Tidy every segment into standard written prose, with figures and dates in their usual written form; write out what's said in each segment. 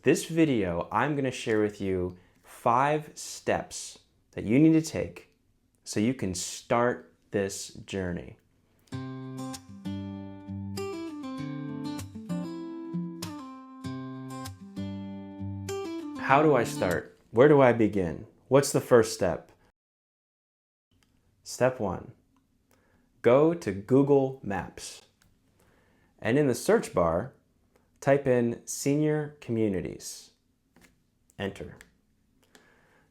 this video, I'm going to share with you 5 steps that you need to take so you can start this journey. How do I start? Where do I begin? What's the first step? Step 1. Go to Google Maps. And in the search bar, type in senior communities. Enter.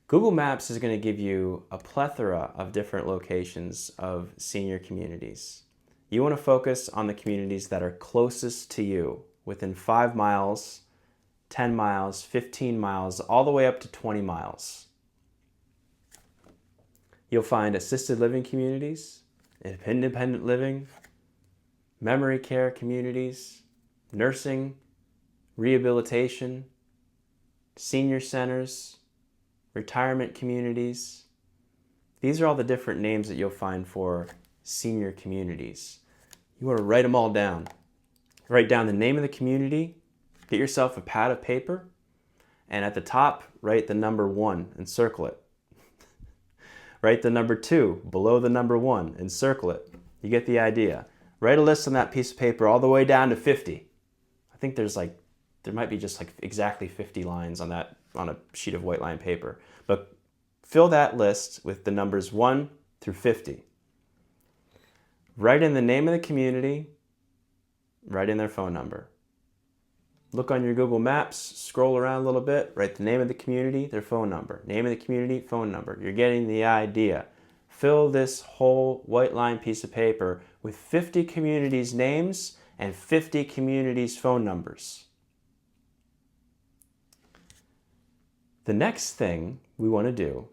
Google Maps is going to give you a plethora of different locations of senior communities. You want to focus on the communities that are closest to you, within 5 miles, 10 miles, 15 miles, all the way up to 20 miles. You'll find assisted living communities, independent living, memory care communities, nursing, rehabilitation, senior centers, retirement communities. These are all the different names that you'll find for senior communities. You want to write them all down. Write down the name of the community, get yourself a pad of paper, and at the top, write the number 1 and circle it. Write the number 2 below the number 1 and circle it. You get the idea. Write a list on that piece of paper all the way down to 50. I think there might be just exactly 50 lines on a sheet of white line paper. But fill that list with the numbers 1 through 50. Write in the name of the community, write in their phone number. Look on your Google Maps, scroll around a little bit, write the name of the community, their phone number. Name of the community, phone number. You're getting the idea. Fill this whole white line piece of paper with 50 communities' names and 50 communities' phone numbers. The next thing we want to do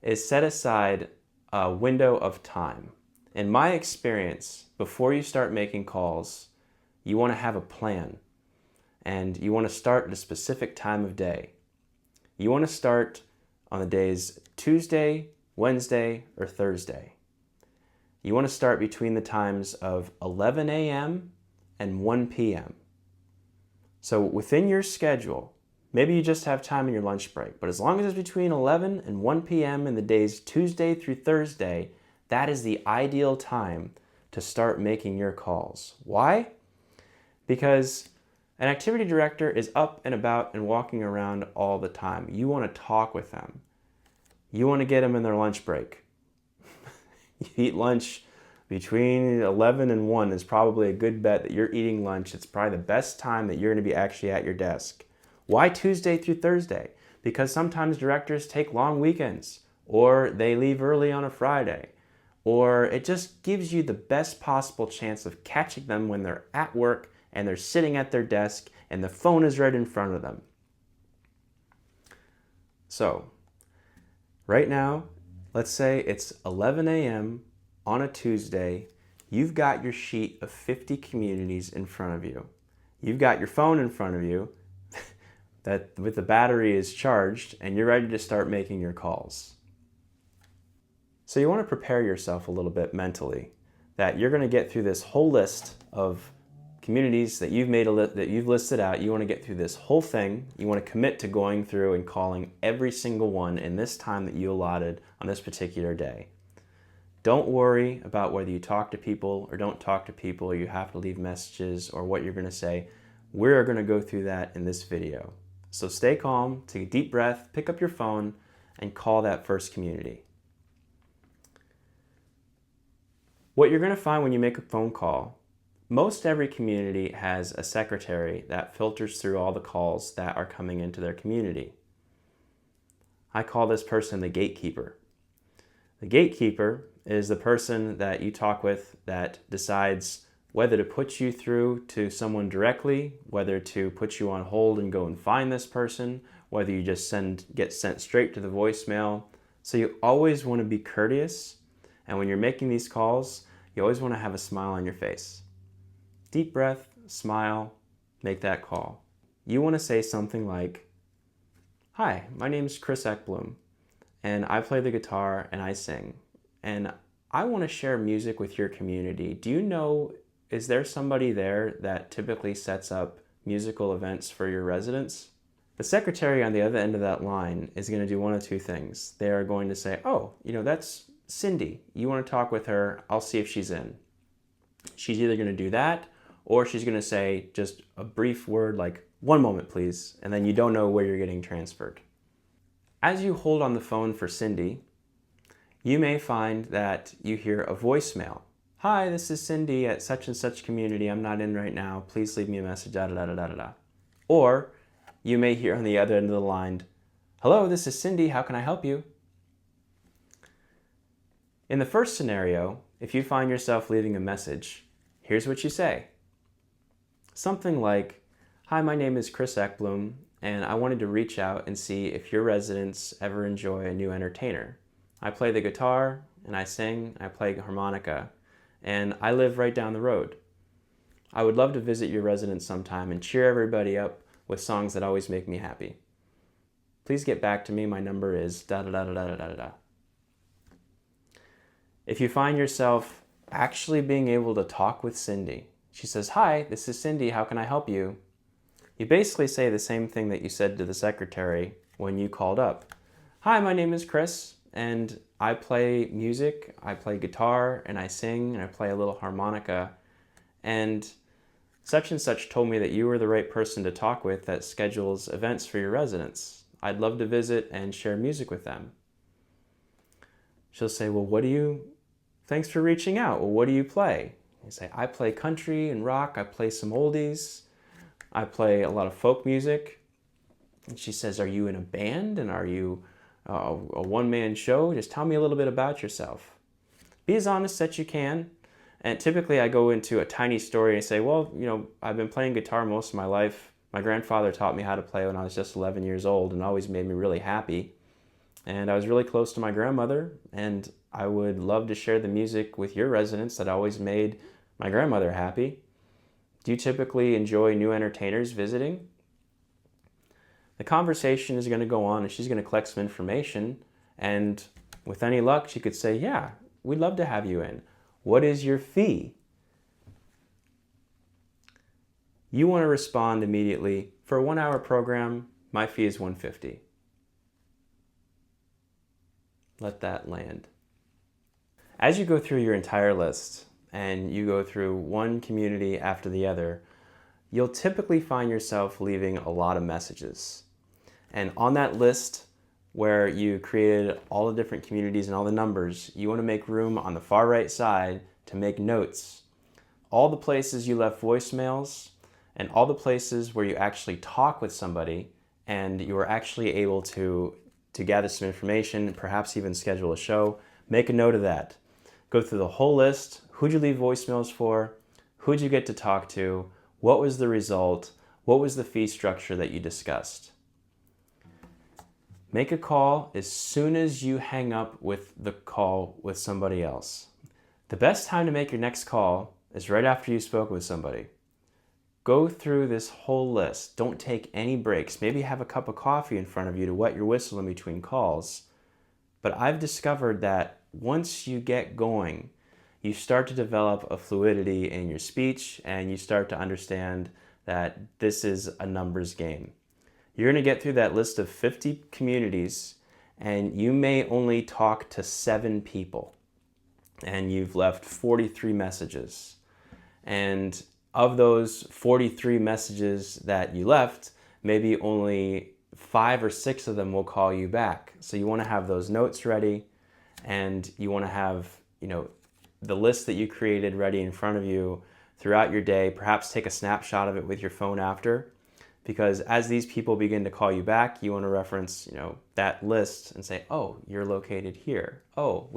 is set aside a window of time. In my experience, before you start making calls, you want to have a plan. And you want to start at a specific time of day. You want to start on the days Tuesday, Wednesday, or Thursday. You want to start between the times of 11 a.m. and 1 p.m. So within your schedule, maybe you just have time in your lunch break, but as long as it's between 11 and 1 p.m. in the days Tuesday through Thursday, that is the ideal time to start making your calls. Why? Because an activity director is up and about and walking around all the time. You want to talk with them. You want to get them in their lunch break. You eat lunch between 11 and 1 is probably a good bet that you're eating lunch. It's probably the best time that you're going to be actually at your desk. Why Tuesday through Thursday? Because sometimes directors take long weekends, or they leave early on a Friday, or it just gives you the best possible chance of catching them when they're at work and they're sitting at their desk and the phone is right in front of them. So, right now, let's say it's 11 a.m. on a Tuesday. You've got your sheet of 50 communities in front of you. You've got your phone in front of you that with the battery is charged, and you're ready to start making your calls. So you want to prepare yourself a little bit mentally that you're going to get through this whole list of communities that you've listed out. You want to get through this whole thing. You want to commit to going through and calling every single one in this time that you allotted on this particular day. Don't worry about whether you talk to people or don't talk to people, or you have to leave messages or what you're going to say. We're going to go through that in this video. So stay calm, take a deep breath, pick up your phone, and call that first community. What you're going to find when you make a phone call, most every community has a secretary that filters through all the calls that are coming into their community. I call this person the gatekeeper. The gatekeeper is the person that you talk with that decides whether to put you through to someone directly, whether to put you on hold and go and find this person, whether you just get sent straight to the voicemail. So you always want to be courteous, and when you're making these calls, you always want to have a smile on your face. Deep breath, smile, make that call. You want to say something like, "Hi, my name is Chris Ekblom, and I play the guitar and I sing, and I want to share music with your community. Do you know, is there somebody there that typically sets up musical events for your residents?" The secretary on the other end of that line is going to do one of two things. They are going to say, oh, that's Cindy. You want to talk with her? I'll see if she's in. She's either going to do that, or she's going to say just a brief word like, one moment, please, and then you don't know where you're getting transferred. As you hold on the phone for Cindy, you may find that you hear a voicemail. Hi, this is Cindy at such and such community. I'm not in right now. Please leave me a message, da da da da da da. Or you may hear on the other end of the line, hello, this is Cindy. How can I help you? In the first scenario, if you find yourself leaving a message, here's what you say. Something like, hi, my name is Chris Ekblom, and I wanted to reach out and see if your residents ever enjoy a new entertainer. I play the guitar, and I sing, I play harmonica, and I live right down the road. I would love to visit your residence sometime and cheer everybody up with songs that always make me happy. Please get back to me. My number is da da da da da da da. If you find yourself actually being able to talk with Cindy, she says, hi, this is Cindy. How can I help you? You basically say the same thing that you said to the secretary when you called up. Hi, my name is Chris, and I play music. I play guitar, and I sing, and I play a little harmonica. And such told me that you were the right person to talk with that schedules events for your residents. I'd love to visit and share music with them. She'll say, well, thanks for reaching out. Well, what do you play? You say, I play country and rock. I play some oldies. I play a lot of folk music. And she says, are you in a band? And are you a one-man show? Just tell me a little bit about yourself. Be as honest as you can. And typically I go into a tiny story and say, well, I've been playing guitar most of my life. My grandfather taught me how to play when I was just 11 years old and always made me really happy. And I was really close to my grandmother, and I would love to share the music with your residents that always made my grandmother happy. Do you typically enjoy new entertainers visiting? The conversation is going to go on, and she's going to collect some information, and with any luck, she could say, yeah, we'd love to have you in. What is your fee? You want to respond immediately. For a 1-hour program, my fee is $150. Let that land. As you go through your entire list and you go through one community after the other, you'll typically find yourself leaving a lot of messages. And on that list where you created all the different communities and all the numbers, you want to make room on the far right side to make notes. All the places you left voicemails and all the places where you actually talk with somebody and you were actually able to gather some information, perhaps even schedule a show, make a note of that. Go through the whole list. Who'd you leave voicemails for? Who'd you get to talk to? What was the result? What was the fee structure that you discussed? Make a call as soon as you hang up with the call with somebody else. The best time to make your next call is right after you spoke with somebody. Go through this whole list. Don't take any breaks. Maybe have a cup of coffee in front of you to wet your whistle in between calls. But I've discovered that once you get going, you start to develop a fluidity in your speech and you start to understand that this is a numbers game. You're going to get through that list of 50 communities and you may only talk to 7 people and you've left 43 messages. And of those 43 messages that you left, maybe only 5 or 6 of them will call you back. So you want to have those notes ready and you want to have, the list that you created ready in front of you throughout your day. Perhaps take a snapshot of it with your phone after, because as these people begin to call you back, you want to reference, that list and say, oh, you're located here. Oh,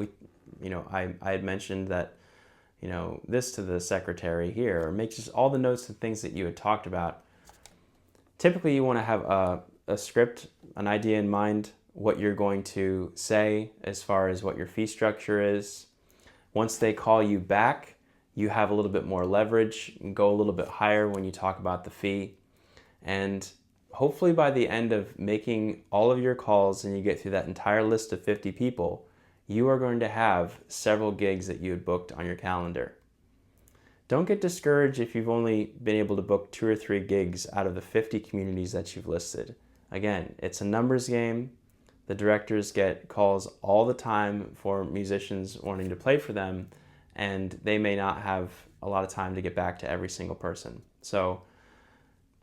I had mentioned that, this to the secretary here, or make just all the notes and things that you had talked about. Typically, you want to have a script, an idea in mind, what you're going to say as far as what your fee structure is. Once they call you back, you have a little bit more leverage and go a little bit higher when you talk about the fee. And hopefully by the end of making all of your calls and you get through that entire list of 50 people, you are going to have several gigs that you had booked on your calendar. Don't get discouraged if you've only been able to book 2 or 3 gigs out of the 50 communities that you've listed. Again, it's a numbers game. The directors get calls all the time for musicians wanting to play for them, and they may not have a lot of time to get back to every single person. So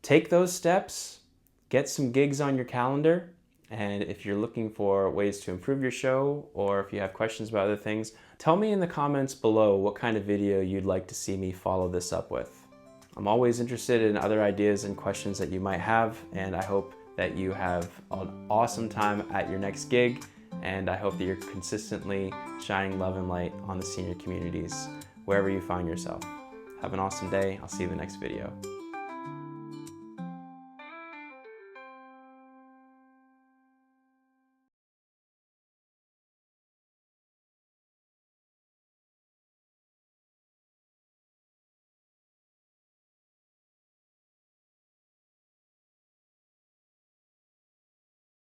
take those steps, get some gigs on your calendar, and if you're looking for ways to improve your show, or if you have questions about other things, tell me in the comments below what kind of video you'd like to see me follow this up with. I'm always interested in other ideas and questions that you might have, and I hope that you have an awesome time at your next gig, and I hope that you're consistently shining love and light on the senior communities wherever you find yourself. Have an awesome day. I'll see you in the next video.